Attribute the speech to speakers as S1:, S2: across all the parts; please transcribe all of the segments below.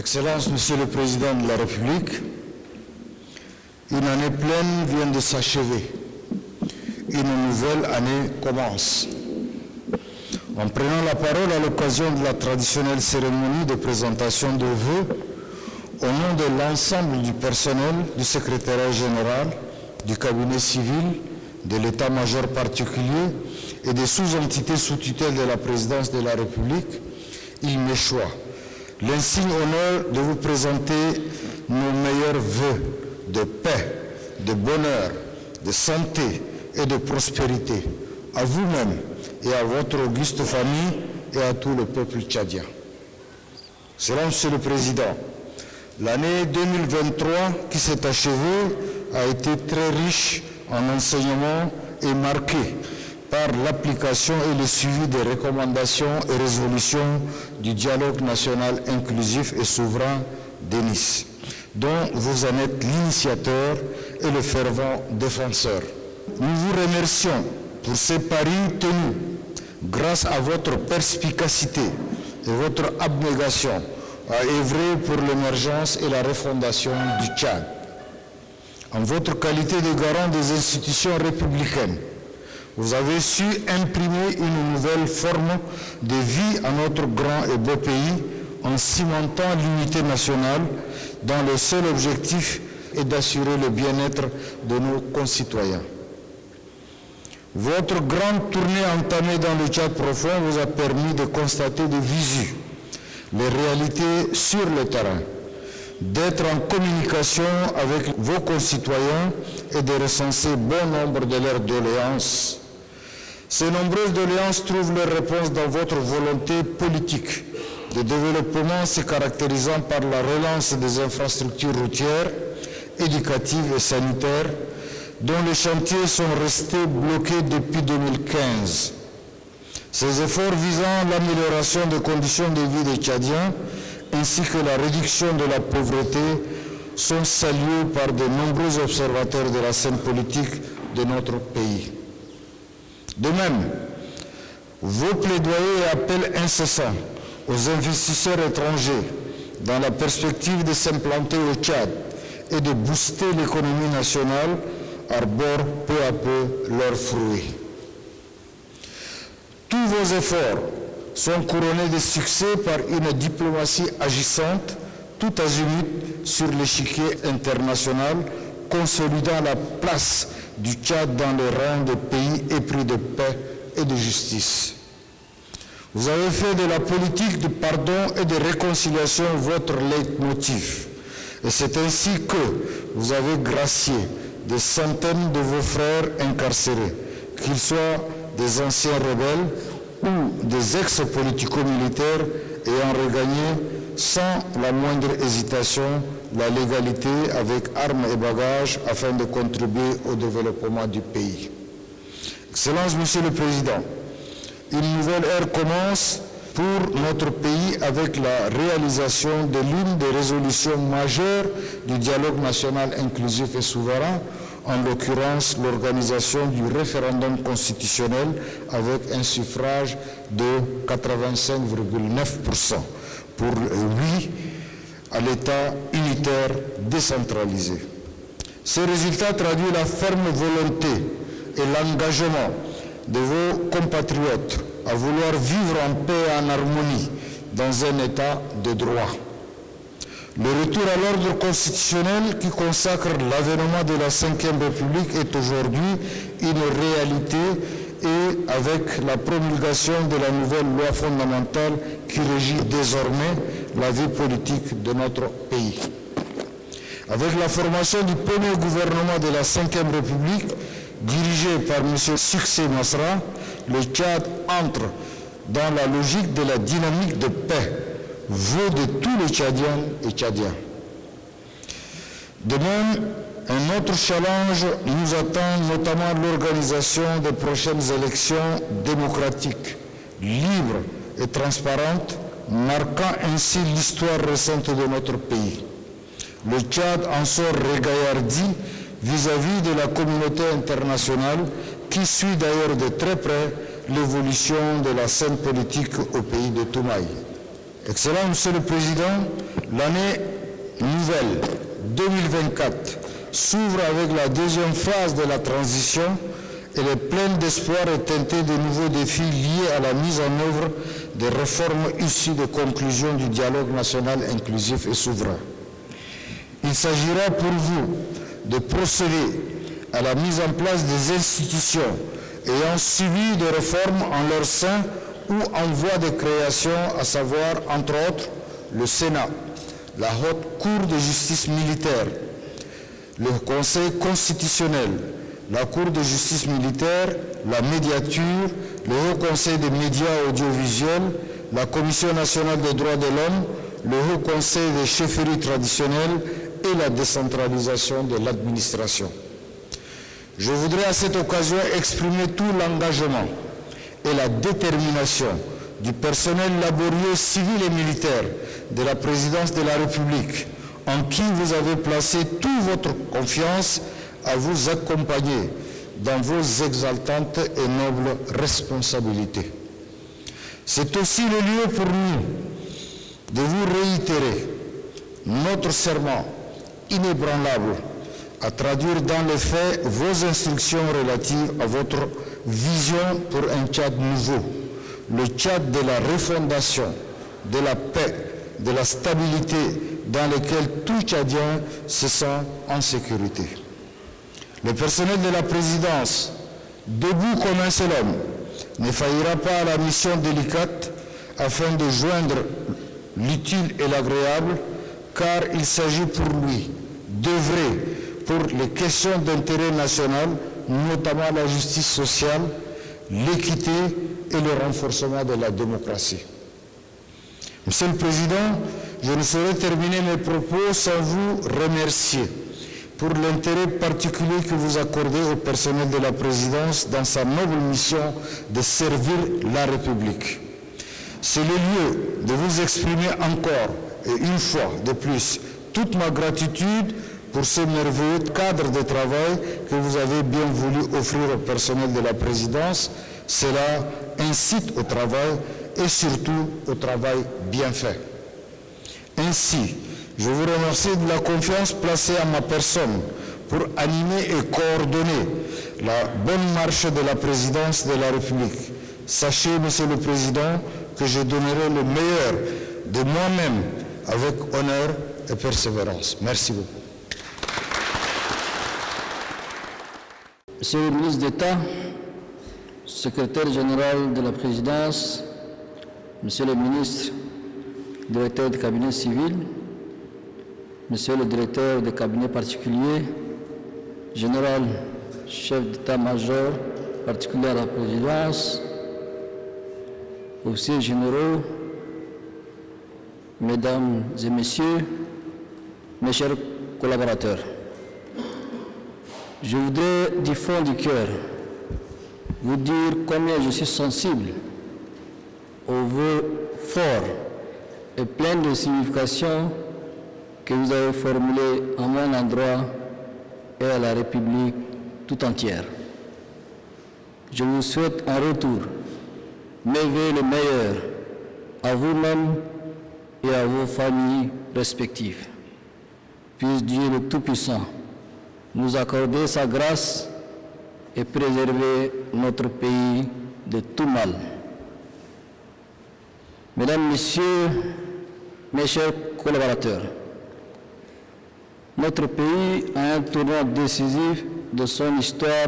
S1: Excellences, Monsieur le Président de la République, une année pleine vient de s'achever. Une nouvelle année commence. En prenant la parole à l'occasion de la traditionnelle cérémonie de présentation de vœux, au nom de l'ensemble du personnel du secrétariat général, du cabinet civil, de l'état-major particulier et des sous-entités sous tutelle de la présidence de la République, il m'échoit l'insigne honneur de vous présenter nos meilleurs vœux de paix, de bonheur, de santé et de prospérité à vous-même et à votre auguste famille et à tout le peuple tchadien. Excellent Monsieur le Président, l'année 2023 qui s'est achevée a été très riche en enseignements et marquée par l'application et le suivi des recommandations et résolutions du dialogue national inclusif et souverain de Nice, dont vous en êtes l'initiateur et le fervent défenseur. Nous vous remercions pour ces paris tenus grâce à votre perspicacité et votre abnégation à œuvrer pour l'émergence et la refondation du Tchad. En votre qualité de garant des institutions républicaines, vous avez su imprimer une nouvelle forme de vie à notre grand et beau pays en cimentant l'unité nationale dont le seul objectif est d'assurer le bien-être de nos concitoyens. Votre grande tournée entamée dans le Tchad profond vous a permis de constater de visu les réalités sur le terrain, d'être en communication avec vos concitoyens et de recenser bon nombre de leurs doléances. Ces nombreuses doléances trouvent leur réponse dans votre volonté politique de développement se caractérisant par la relance des infrastructures routières, éducatives et sanitaires, dont les chantiers sont restés bloqués depuis 2015. Ces efforts visant l'amélioration des conditions de vie des Tchadiens ainsi que la réduction de la pauvreté sont salués par de nombreux observateurs de la scène politique de notre pays. De même, vos plaidoyers et appels incessants aux investisseurs étrangers dans la perspective de s'implanter au Tchad et de booster l'économie nationale arborent peu à peu leurs fruits. Tous vos efforts sont couronnés de succès par une diplomatie agissante, tout azimut sur l'échiquier international, consolidant la place du Tchad dans les rangs des pays épris de paix et de justice. Vous avez fait de la politique de pardon et de réconciliation votre leitmotiv. Et c'est ainsi que vous avez gracié des centaines de vos frères incarcérés, qu'ils soient des anciens rebelles ou des ex-politico-militaires ayant regagné sans la moindre hésitation la légalité avec armes et bagages afin de contribuer au développement du pays. Excellence, Monsieur le Président, une nouvelle ère commence pour notre pays avec la réalisation de l'une des résolutions majeures du dialogue national inclusif et souverain, en l'occurrence l'organisation du référendum constitutionnel avec un suffrage de 85,9% pour oui à l'État unitaire décentralisé. Ce résultat traduit la ferme volonté et l'engagement de vos compatriotes à vouloir vivre en paix et en harmonie dans un État de droit. Le retour à l'ordre constitutionnel qui consacre l'avènement de la Ve République est aujourd'hui une réalité et avec la promulgation de la nouvelle loi fondamentale qui régit désormais la vie politique de notre pays. Avec la formation du premier gouvernement de la Ve République, dirigé par M. Succès Masra, le Tchad entre dans la logique de la dynamique de paix, vœu de tous les Tchadiens et Tchadiens. De même, un autre challenge nous attend, notamment l'organisation des prochaines élections démocratiques, libres et transparentes, marquant ainsi l'histoire récente de notre pays. Le Tchad en sort régaillardi vis-à-vis de la communauté internationale qui suit d'ailleurs de très près l'évolution de la scène politique au pays de Toumaï. Excellent Monsieur le Président, l'année nouvelle 2024 s'ouvre avec la deuxième phase de la transition. Elle est pleine d'espoir et teintée de nouveaux défis liés à la mise en œuvre des réformes issues des conclusions du dialogue national inclusif et souverain. Il s'agira pour vous de procéder à la mise en place des institutions ayant suivi des réformes en leur sein ou en voie de création, à savoir, entre autres, le Sénat, la Haute Cour de justice militaire, le Conseil constitutionnel, la Cour de justice militaire, la médiature, le Haut Conseil des médias audiovisuels, la Commission nationale des droits de l'homme, le Haut Conseil des chefferies traditionnelles et la décentralisation de l'administration. Je voudrais à cette occasion exprimer tout l'engagement et la détermination du personnel laborieux civil et militaire de la présidence de la République, en qui vous avez placé toute votre confiance à vous accompagner dans vos exaltantes et nobles responsabilités. C'est aussi le lieu pour nous de vous réitérer notre serment inébranlable à traduire dans les faits vos instructions relatives à votre vision pour un Tchad nouveau, le Tchad de la refondation, de la paix, de la stabilité dans lequel tout Tchadien se sent en sécurité. Le personnel de la présidence, debout comme un seul homme, ne faillira pas à la mission délicate afin de joindre l'utile et l'agréable, car il s'agit pour lui d'œuvrer pour les questions d'intérêt national, notamment la justice sociale, l'équité et le renforcement de la démocratie. Monsieur le Président, je ne saurais terminer mes propos sans vous remercier pour l'intérêt particulier que vous accordez au personnel de la présidence dans sa noble mission de servir la République. C'est le lieu de vous exprimer encore et une fois de plus toute ma gratitude pour ce merveilleux cadre de travail que vous avez bien voulu offrir au personnel de la présidence. Cela incite au travail et surtout au travail bien fait. Ainsi, je vous remercie de la confiance placée en ma personne pour animer et coordonner la bonne marche de la présidence de la République. Sachez, Monsieur le Président, que je donnerai le meilleur de moi-même avec honneur et persévérance. Merci beaucoup.
S2: Monsieur le ministre d'État, secrétaire général de la présidence, Monsieur le ministre, directeur du cabinet civil, Monsieur le directeur de cabinet particulier, général, chef d'état-major particulier à la présidence, officiers généraux, mesdames et messieurs, mes chers collaborateurs. Je voudrais du fond du cœur vous dire combien je suis sensible aux vœux forts et pleins de signification que vous avez formulés à mon endroit et à la République tout entière. Je vous souhaite en retour mes vœux les meilleurs à vous-même et à vos familles respectives. Puisse Dieu le Tout-Puissant nous accorder sa grâce et préserver notre pays de tout mal. Mesdames, Messieurs, mes chers collaborateurs, notre pays a un tournant décisif de son histoire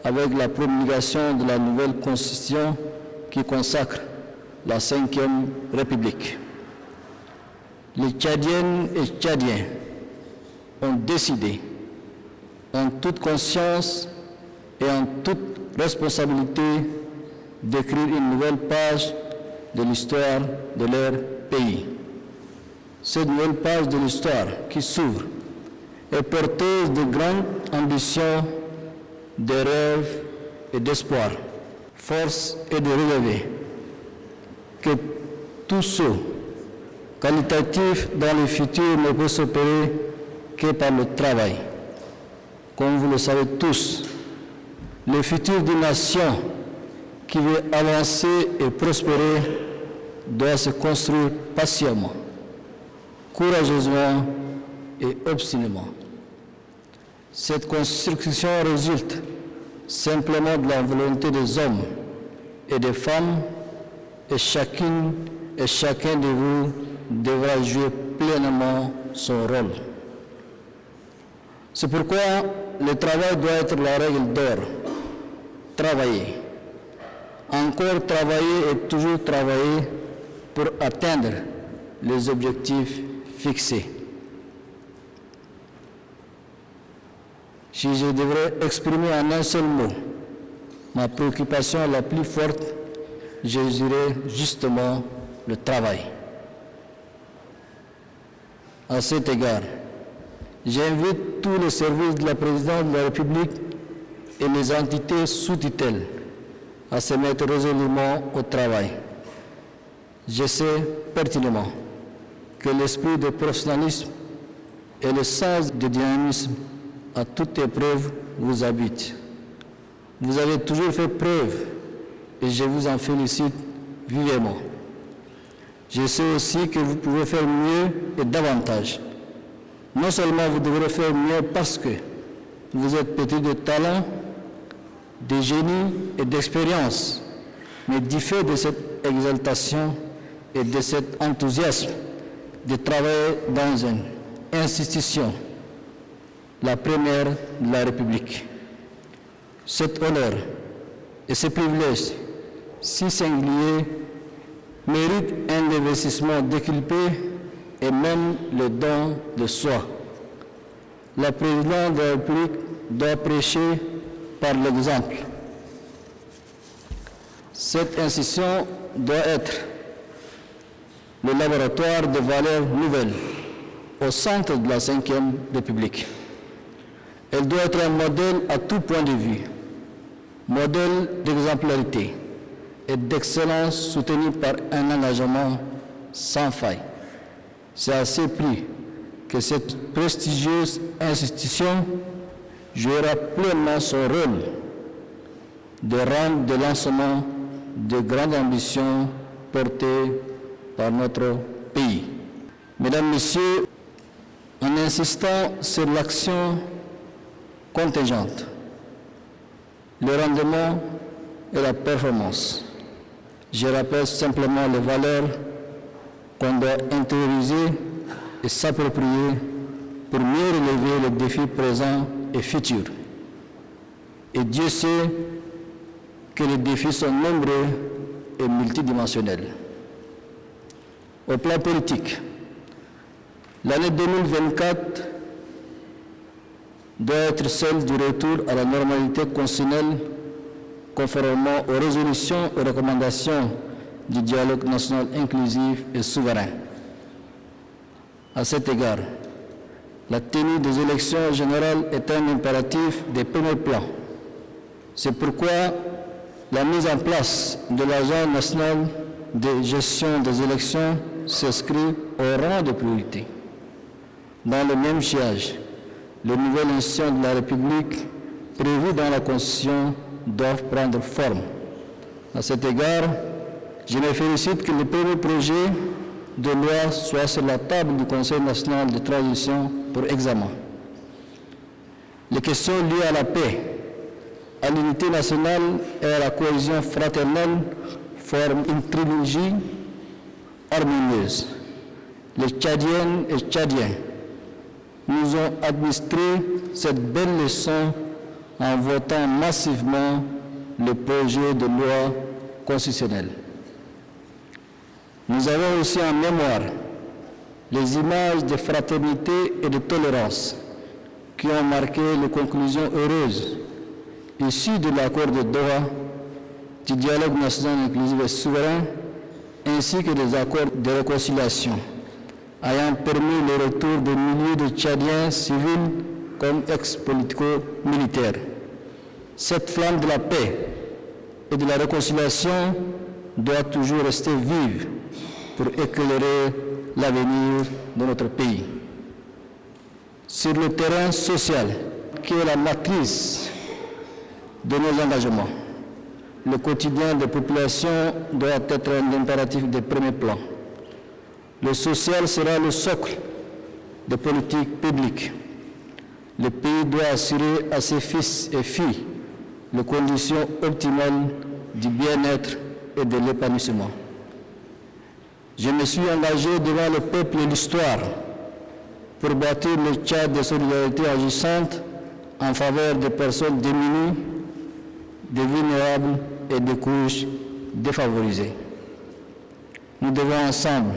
S2: avec la promulgation de la nouvelle Constitution qui consacre la 5e République. Les Tchadiennes et Tchadiens ont décidé, en toute conscience et en toute responsabilité, d'écrire une nouvelle page de l'histoire de leur pays. Cette nouvelle page de l'histoire qui s'ouvre est porteuse de grandes ambitions, de rêves et d'espoir. Force est de relever que tout saut qualitatif dans le futur ne peut s'opérer que par le travail. Comme vous le savez tous, le futur d'une nation qui veut avancer et prospérer doit se construire patiemment, courageusement et obstinément. Cette construction résulte simplement de la volonté des hommes et des femmes, et chacune et chacun de vous devra jouer pleinement son rôle. C'est pourquoi le travail doit être la règle d'or. Travailler. Encore travailler et toujours travailler pour atteindre les objectifs fixés. Si je devrais exprimer en un seul mot ma préoccupation la plus forte, je dirais justement le travail. À cet égard, j'invite tous les services de la présidence de la République et les entités sous tutelle à se mettre résolument au travail. Je sais pertinemment que l'esprit de professionnalisme et le sens de dynamisme à toute épreuve vous habitent. Vous avez toujours fait preuve et je vous en félicite vivement. Je sais aussi que vous pouvez faire mieux et davantage. Non seulement vous devrez faire mieux parce que vous êtes pétri de talent, de génie et d'expérience, mais du fait de cette exaltation et de cet enthousiasme de travailler dans une institution, la première de la République. Cet honneur et ce privilège si singulier méritent un investissement décuplé et même le don de soi. La présidente de la République doit prêcher par l'exemple. Cette institution doit être le laboratoire de valeurs nouvelles au centre de la Ve République. Elle doit être un modèle à tout point de vue, modèle d'exemplarité et d'excellence soutenu par un engagement sans faille. C'est à ce prix que cette prestigieuse institution jouera pleinement son rôle de rendre de lancement de grandes ambitions portées par notre pays. Mesdames, Messieurs, en insistant sur l'action contingente, le rendement et la performance, je rappelle simplement les valeurs qu'on doit intérioriser et s'approprier pour mieux relever les défis présents et futurs. Et Dieu sait que les défis sont nombreux et multidimensionnels. Au plan politique, l'année 2024 doit être celle du retour à la normalité constitutionnelle conformément aux résolutions et recommandations du dialogue national inclusif et souverain. À cet égard, la tenue des élections générales est un impératif de premier plan. C'est pourquoi la mise en place de l'Agence nationale de gestion des élections s'inscrit au rang de priorité. Dans le même sillage, les nouvelles institutions de la République prévues dans la Constitution doivent prendre forme. À cet égard, je me félicite que le premier projet de loi soit sur la table du Conseil national de transition pour examen. Les questions liées à la paix, à l'unité nationale et à la cohésion fraternelle forment une trilogie harmonieuse. Les Tchadiennes et Tchadiens nous ont administré cette belle leçon en votant massivement le projet de loi constitutionnelle. Nous avons aussi en mémoire les images de fraternité et de tolérance qui ont marqué les conclusions heureuses issues de l'accord de Doha, du dialogue national inclusif et souverain, ainsi que des accords de réconciliation, ayant permis le retour de milliers de Tchadiens civils comme ex-politico-militaires. Cette flamme de la paix et de la réconciliation doit toujours rester vive pour éclairer l'avenir de notre pays. Sur le terrain social, qui est la matrice de nos engagements, le quotidien des populations doit être un impératif de premier plan. Le social sera le socle des politiques publiques. Le pays doit assurer à ses fils et filles les conditions optimales du bien-être et de l'épanouissement. Je me suis engagé devant le peuple et l'histoire pour bâtir le Tchad de solidarité agissante en faveur des personnes démunies, des vulnérables et des couches défavorisées. Nous devons ensemble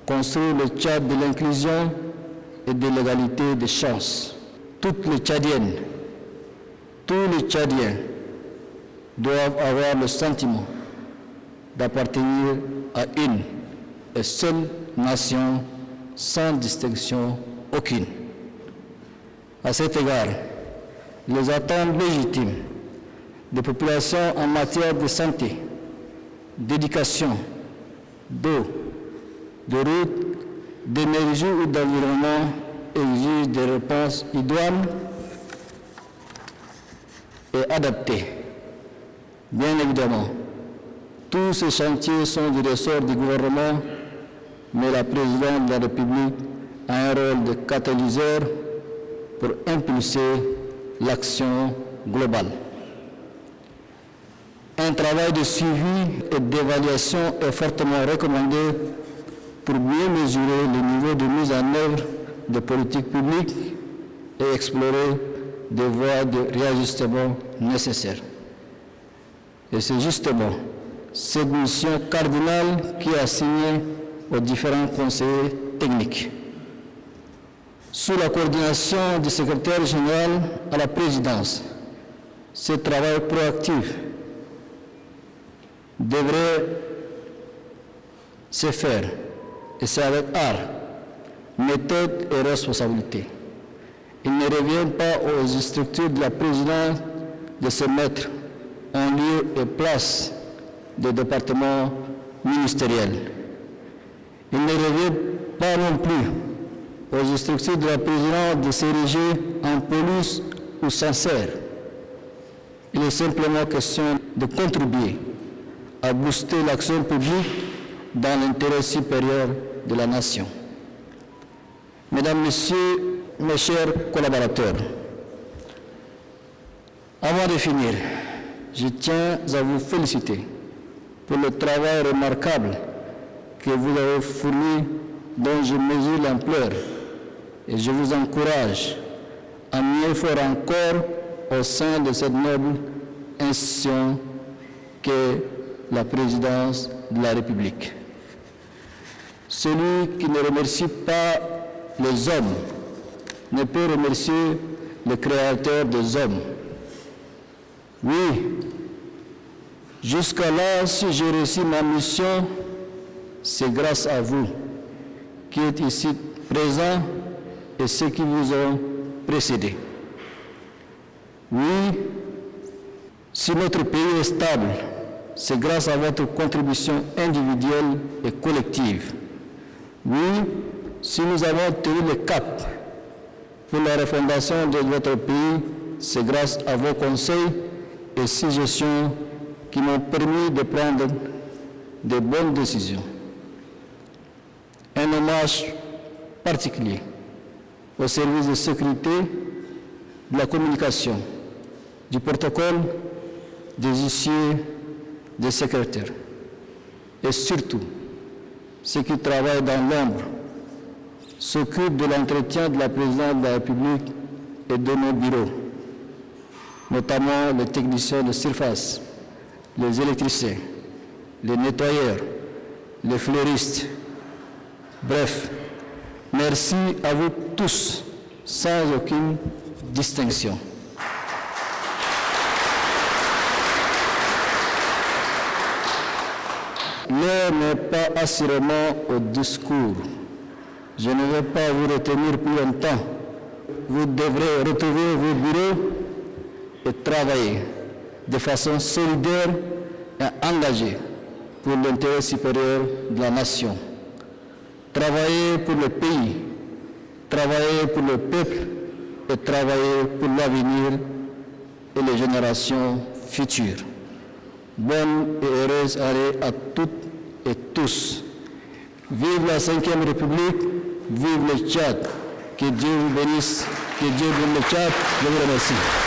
S2: construire le Tchad de l'inclusion et de l'égalité des chances. Toutes les Tchadiennes, tous les Tchadiens doivent avoir le sentiment d'appartenir à une et seule nation sans distinction aucune. À cet égard, les attentes légitimes des populations en matière de santé, d'éducation, d'eau, de route, d'énergie ou d'environnement exigent des réponses idoines et adaptées. Bien évidemment, tous ces chantiers sont du ressort du gouvernement, mais la présidente de la République a un rôle de catalyseur pour impulser l'action globale. Un travail de suivi et d'évaluation est fortement recommandé pour mieux mesurer le niveau de mise en œuvre des politiques publiques et explorer des voies de réajustement nécessaires. Et c'est justement cette mission cardinale qui est assignée aux différents conseillers techniques. Sous la coordination du secrétaire général à la présidence, ce travail proactif devrait se faire, et c'est avec art, méthode et responsabilité. Il ne revient pas aux structures de la présidence de se mettre en lieu et place des départements ministériels. Il ne revient pas non plus aux structures de la présidence de s'ériger en police ou censeur. Il est simplement question de contribuer à booster l'action publique dans l'intérêt supérieur de la nation. Mesdames, Messieurs, mes chers collaborateurs, avant de finir, je tiens à vous féliciter pour le travail remarquable que vous avez fourni, dont je mesure l'ampleur, et je vous encourage à mieux faire encore au sein de cette noble institution qu'est la présidence de la République. Celui qui ne remercie pas les hommes ne peut remercier le Créateur des hommes. Oui, jusqu'à là, si j'ai réussi ma mission, c'est grâce à vous qui êtes ici présents et ceux qui vous ont précédés. Oui, si notre pays est stable, c'est grâce à votre contribution individuelle et collective. Oui, si nous avons tenu le cap pour la refondation de votre pays, c'est grâce à vos conseils et suggestions qui m'ont permis de prendre de bonnes décisions. Un hommage particulier au service de sécurité, de la communication, du protocole, des huissiers, des secrétaires, et surtout ceux qui travaillent dans l'ombre, s'occupent de l'entretien de la présidence de la République et de nos bureaux, notamment les techniciens de surface, les électriciens, les nettoyeurs, les fleuristes. Bref, merci à vous tous, sans aucune distinction. L'heure n'est pas assurément au discours. Je ne vais pas vous retenir plus longtemps. Vous devrez retrouver vos bureaux et travailler de façon solidaire et engagée pour l'intérêt supérieur de la nation. Travailler pour le pays, travailler pour le peuple et travailler pour l'avenir et les générations futures. Bonne et heureuse année à toutes et tous. Vive la 5e République, vive le Tchad. Que Dieu vous bénisse, que Dieu bénisse le Tchad. Je vous remercie.